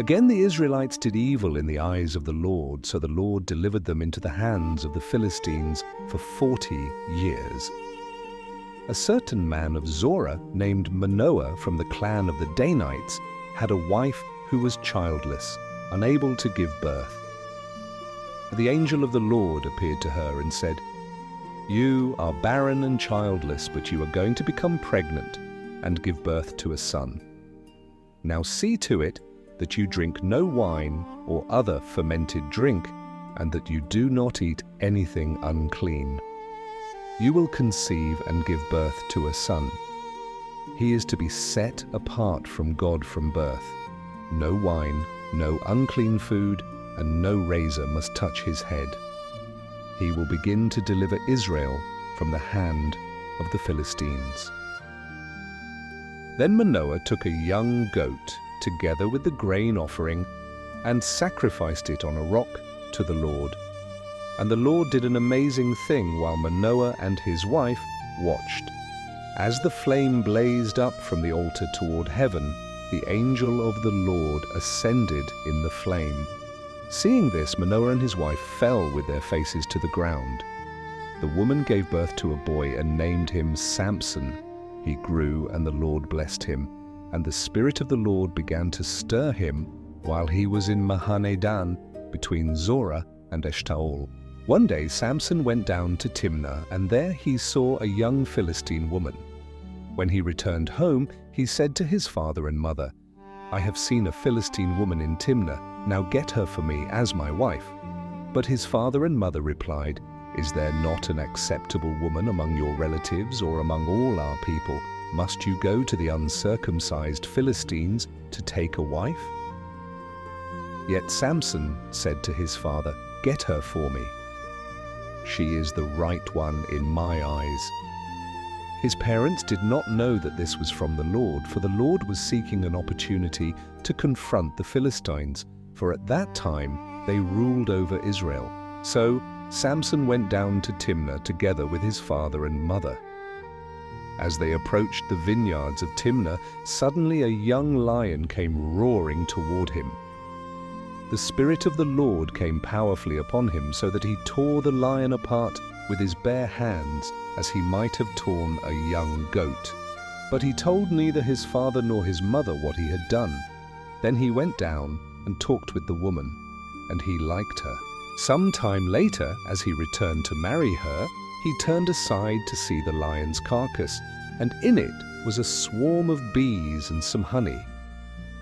Again the Israelites did evil in the eyes of the Lord, so the Lord delivered them into the hands of the Philistines for 40 years. A certain man of Zorah, named Manoah from the clan of the Danites, had a wife who was childless, unable to give birth. The angel of the Lord appeared to her and said, "You are barren and childless, but you are going to become pregnant and give birth to a son. Now see to it that you drink no wine or other fermented drink, and that you do not eat anything unclean. You will conceive and give birth to a son. He is to be set apart from God from birth. No wine, no unclean food, and no razor must touch his head. He will begin to deliver Israel from the hand of the Philistines." Then Manoah took a young goat together with the grain offering and sacrificed it on a rock to the Lord. And the Lord did an amazing thing while Manoah and his wife watched. As the flame blazed up from the altar toward heaven, the angel of the Lord ascended in the flame. Seeing this, Manoah and his wife fell with their faces to the ground. The woman gave birth to a boy and named him Samson. He grew, and the Lord blessed him. And the Spirit of the Lord began to stir him while he was in Mahaneh-dan, between Zorah and Eshtaol. One day Samson went down to Timnah, and there he saw a young Philistine woman. When he returned home, he said to his father and mother, "I have seen a Philistine woman in Timnah. Now get her for me as my wife." But his father and mother replied, "Is there not an acceptable woman among your relatives or among all our people? Must you go to the uncircumcised Philistines to take a wife?" Yet Samson said to his father, "Get her for me. She is the right one in my eyes." His parents did not know that this was from the Lord, for the Lord was seeking an opportunity to confront the Philistines, for at that time they ruled over Israel. So Samson went down to Timnah together with his father and mother. As they approached the vineyards of Timnah, suddenly a young lion came roaring toward him. The Spirit of the Lord came powerfully upon him, so that he tore the lion apart with his bare hands, as he might have torn a young goat. But he told neither his father nor his mother what he had done. Then he went down and talked with the woman, and he liked her. Some time later, as he returned to marry her, he turned aside to see the lion's carcass, and in it was a swarm of bees and some honey.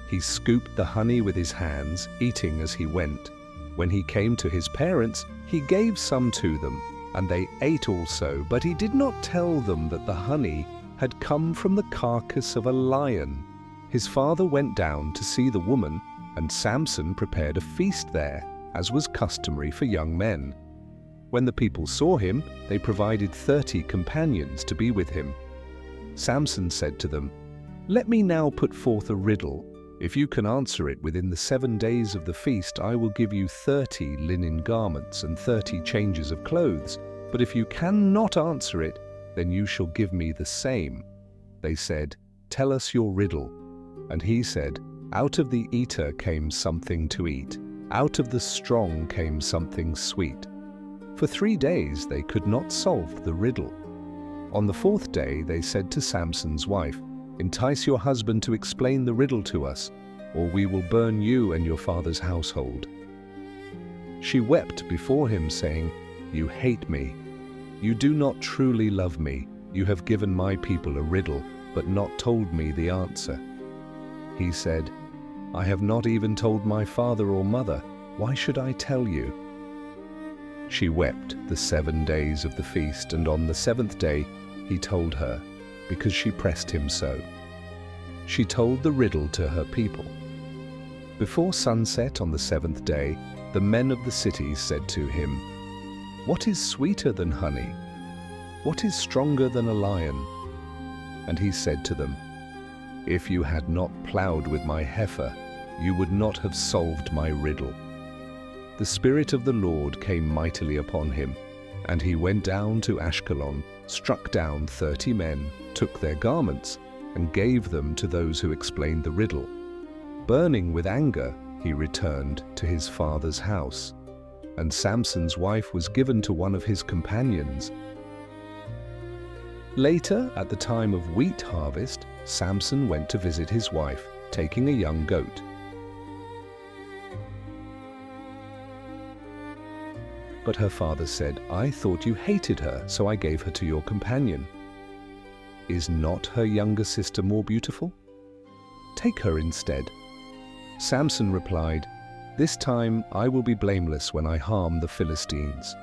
He scooped the honey with his hands, eating as he went. When he came to his parents, he gave some to them, and they ate also, but he did not tell them that the honey had come from the carcass of a lion. His father went down to see the woman, and Samson prepared a feast there, as was customary for young men. When the people saw him, they provided 30 companions to be with him. Samson said to them, "Let me now put forth a riddle. If you can answer it within the 7 days of the feast, I will give you 30 linen garments and 30 changes of clothes. But if you cannot answer it, then you shall give me the same." They said, "Tell us your riddle." And he said, "Out of the eater came something to eat. Out of the strong came something sweet." For 3 days they could not solve the riddle. On the 4th day they said to Samson's wife, "Entice your husband to explain the riddle to us, or we will burn you and your father's household." She wept before him, saying, "You hate me. You do not truly love me. You have given my people a riddle, but not told me the answer." He said, "I have not even told my father or mother. Why should I tell you?" She wept the 7 days of the feast, and on the 7th day he told her, because she pressed him so. She told the riddle to her people. Before sunset on the 7th day, the men of the city said to him, "What is sweeter than honey? What is stronger than a lion?" And he said to them, "If you had not plowed with my heifer, you would not have solved my riddle." The Spirit of the Lord came mightily upon him, and he went down to Ashkelon, struck down 30 men, took their garments, and gave them to those who explained the riddle. Burning with anger, he returned to his father's house, and Samson's wife was given to one of his companions. Later, at the time of wheat harvest, Samson went to visit his wife, taking a young goat. But her father said, "I thought you hated her, so I gave her to your companion. Is not her younger sister more beautiful? Take her instead." Samson replied, "This time I will be blameless when I harm the Philistines."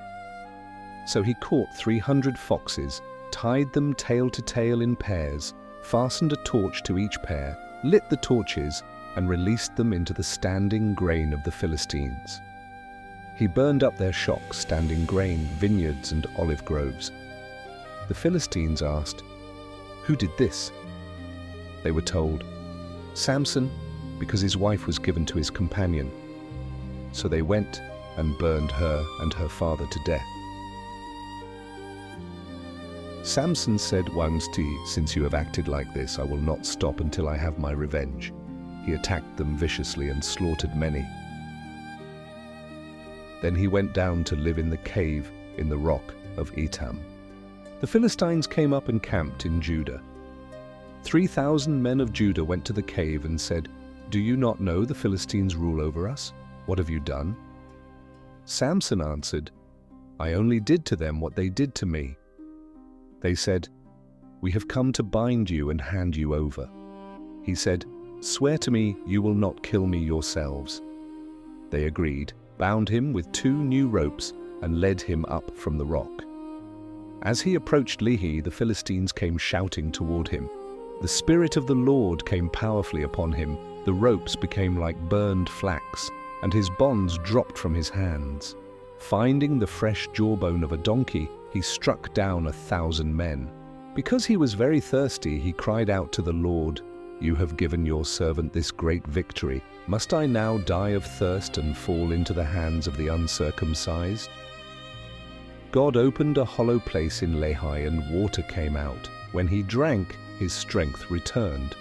So he caught 300 foxes, tied them tail to tail in pairs, fastened a torch to each pair, lit the torches, and released them into the standing grain of the Philistines. He burned up their shocks, standing grain, vineyards, and olive groves. The Philistines asked, "Who did this?" They were told, "Samson, because his wife was given to his companion." So they went and burned her and her father to death. Samson said, "Since you have acted like this, I will not stop until I have my revenge." He attacked them viciously and slaughtered many. Then he went down to live in the cave in the rock of Etam. The Philistines came up and camped in Judah. 3,000 men of Judah went to the cave and said, "Do you not know the Philistines rule over us? What have you done?" Samson answered, "I only did to them what they did to me." They said, "We have come to bind you and hand you over." He said, "Swear to me you will not kill me yourselves." They agreed, bound him with 2 new ropes, and led him up from the rock. As he approached Lehi, the Philistines came shouting toward him. The Spirit of the Lord came powerfully upon him. The ropes became like burned flax, and his bonds dropped from his hands. Finding the fresh jawbone of a donkey, he struck down 1,000 men. Because he was very thirsty, he cried out to the Lord, "You have given your servant this great victory. Must I now die of thirst and fall into the hands of the uncircumcised?" God opened a hollow place in Lehi, and water came out. When he drank, his strength returned.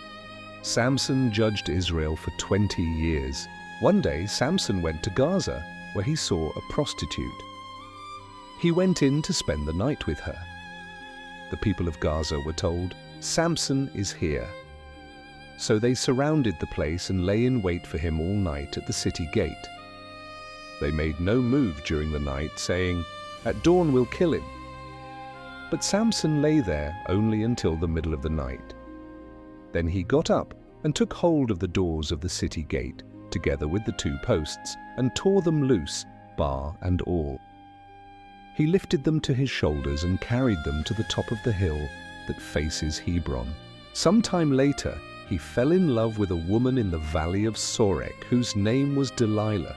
Samson judged Israel for 20 years. One day, Samson went to Gaza, where he saw a prostitute. He went in to spend the night with her. The people of Gaza were told, "Samson is here." So they surrounded the place and lay in wait for him all night at the city gate. They made no move during the night, saying, "At dawn we'll kill him." But Samson lay there only until the middle of the night. Then he got up and took hold of the doors of the city gate, together with the 2 posts, and tore them loose, bar and all. He lifted them to his shoulders and carried them to the top of the hill that faces Hebron. Some time later, he fell in love with a woman in the valley of Sorek, whose name was Delilah.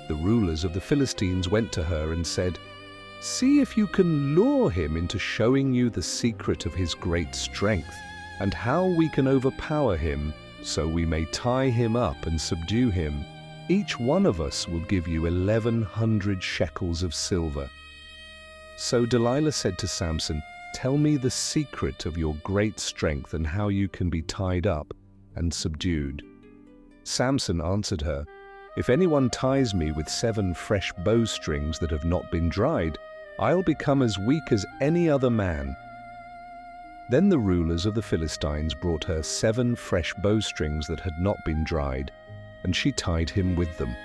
The rulers of the Philistines went to her and said, "See if you can lure him into showing you the secret of his great strength, and how we can overpower him, so we may tie him up and subdue him. Each one of us will give you 1,100 shekels of silver." So Delilah said to Samson, "Tell me the secret of your great strength and how you can be tied up and subdued." Samson answered her, "If anyone ties me with 7 fresh bowstrings that have not been dried, I'll become as weak as any other man." Then the rulers of the Philistines brought her 7 fresh bowstrings that had not been dried, and she tied him with them.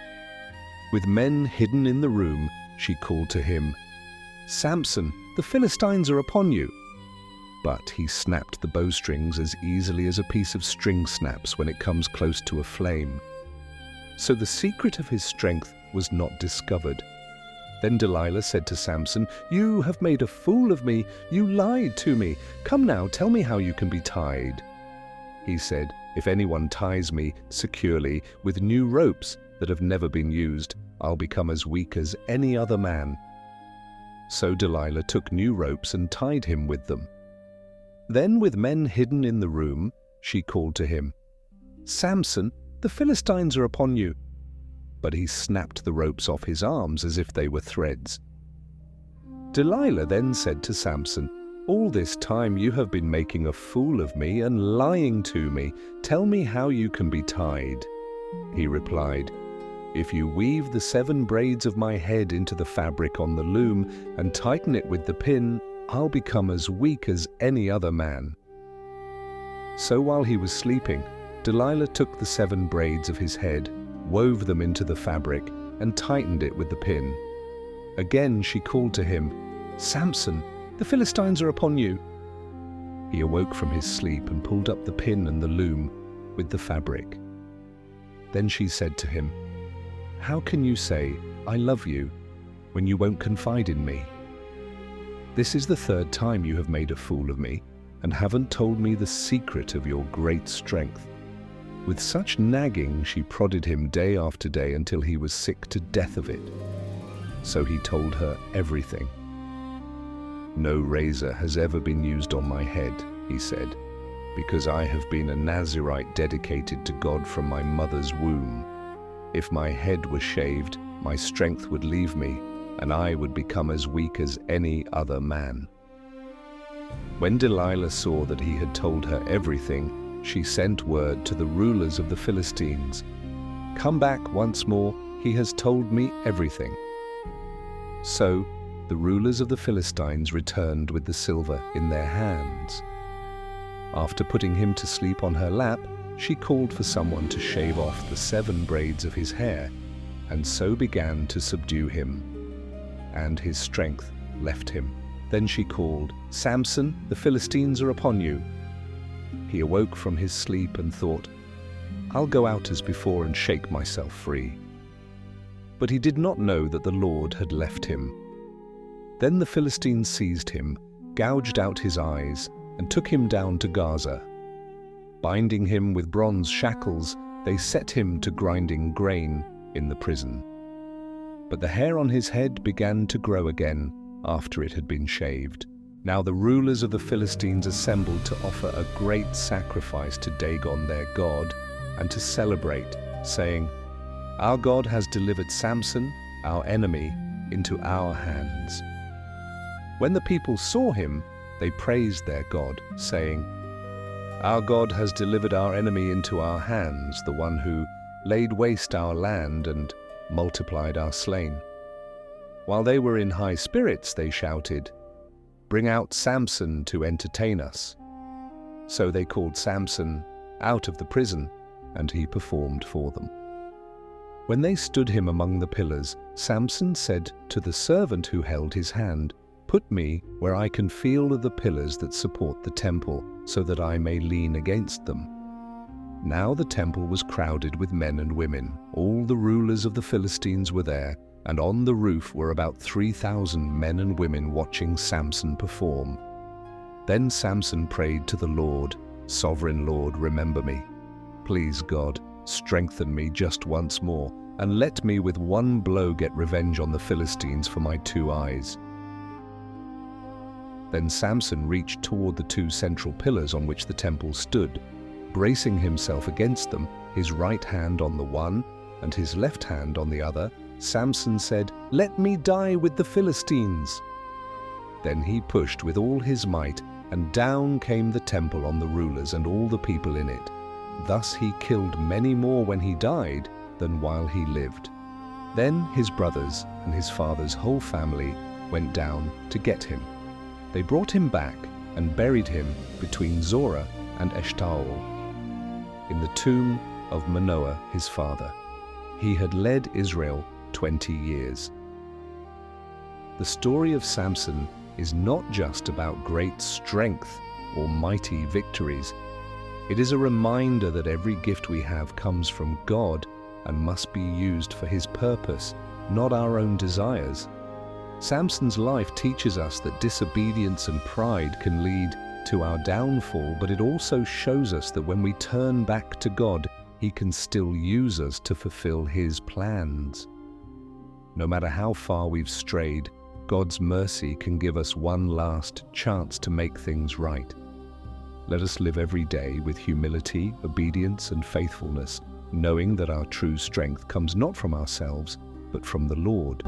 With men hidden in the room, she called to him, "Samson, the Philistines are upon you." But he snapped the bowstrings as easily as a piece of string snaps when it comes close to a flame. So the secret of his strength was not discovered. Then Delilah said to Samson, "You have made a fool of me. You lied to me. Come now, tell me how you can be tied." He said, "If anyone ties me securely with new ropes that have never been used, I'll become as weak as any other man." So Delilah took new ropes and tied him with them. Then, with men hidden in the room, she called to him, "Samson, the Philistines are upon you." But he snapped the ropes off his arms as if they were threads. Delilah then said to Samson, "All this time you have been making a fool of me and lying to me. Tell me how you can be tied." He replied, "If you weave the 7 braids of my head into the fabric on the loom and tighten it with the pin, I'll become as weak as any other man." So while he was sleeping, Delilah took the 7 braids of his head, wove them into the fabric, and tightened it with the pin. Again she called to him, "Samson, the Philistines are upon you." He awoke from his sleep and pulled up the pin and the loom with the fabric. Then she said to him, "How can you say, 'I love you,' when you won't confide in me? This is the 3rd time you have made a fool of me and haven't told me the secret of your great strength." With such nagging, she prodded him day after day until he was sick to death of it. So he told her everything. "No razor has ever been used on my head," he said, "because I have been a Nazirite dedicated to God from my mother's womb. If my head was shaved, my strength would leave me, and I would become as weak as any other man." When Delilah saw that he had told her everything, she sent word to the rulers of the Philistines, "Come back once more, he has told me everything." So the rulers of the Philistines returned with the silver in their hands. After putting him to sleep on her lap, she called for someone to shave off the 7 braids of his hair, and so began to subdue him. And his strength left him. Then she called, "Samson, the Philistines are upon you." He awoke from his sleep and thought, "I'll go out as before and shake myself free." But he did not know that the Lord had left him. Then the Philistines seized him, gouged out his eyes, and took him down to Gaza. Binding him with bronze shackles, they set him to grinding grain in the prison. But the hair on his head began to grow again after it had been shaved. Now the rulers of the Philistines assembled to offer a great sacrifice to Dagon their god and to celebrate, saying, "Our God has delivered Samson, our enemy, into our hands." When the people saw him, they praised their God, saying, "Our God has delivered our enemy into our hands, the one who laid waste our land and multiplied our slain." While they were in high spirits, they shouted, "Bring out Samson to entertain us." So they called Samson out of the prison, and he performed for them. When they stood him among the pillars, Samson said to the servant who held his hand, "Put me where I can feel the pillars that support the temple, so that I may lean against them." Now the temple was crowded with men and women. All the rulers of the Philistines were there, and on the roof were about 3,000 men and women watching Samson perform. Then Samson prayed to the Lord, "Sovereign Lord, remember me. Please, God, strengthen me just once more, and let me with one blow get revenge on the Philistines for my 2 eyes." Then Samson reached toward the 2 central pillars on which the temple stood. Bracing himself against them, his right hand on the one and his left hand on the other, Samson said, "Let me die with the Philistines." Then he pushed with all his might, and down came the temple on the rulers and all the people in it. Thus he killed many more when he died than while he lived. Then his brothers and his father's whole family went down to get him. They brought him back and buried him between Zorah and Eshtaol, in the tomb of Manoah his father. He had led Israel 20 years. The story of Samson is not just about great strength or mighty victories. It is a reminder that every gift we have comes from God and must be used for His purpose, not our own desires. Samson's life teaches us that disobedience and pride can lead to our downfall, but it also shows us that when we turn back to God, He can still use us to fulfill His plans. No matter how far we've strayed, God's mercy can give us one last chance to make things right. Let us live every day with humility, obedience, and faithfulness, knowing that our true strength comes not from ourselves, but from the Lord.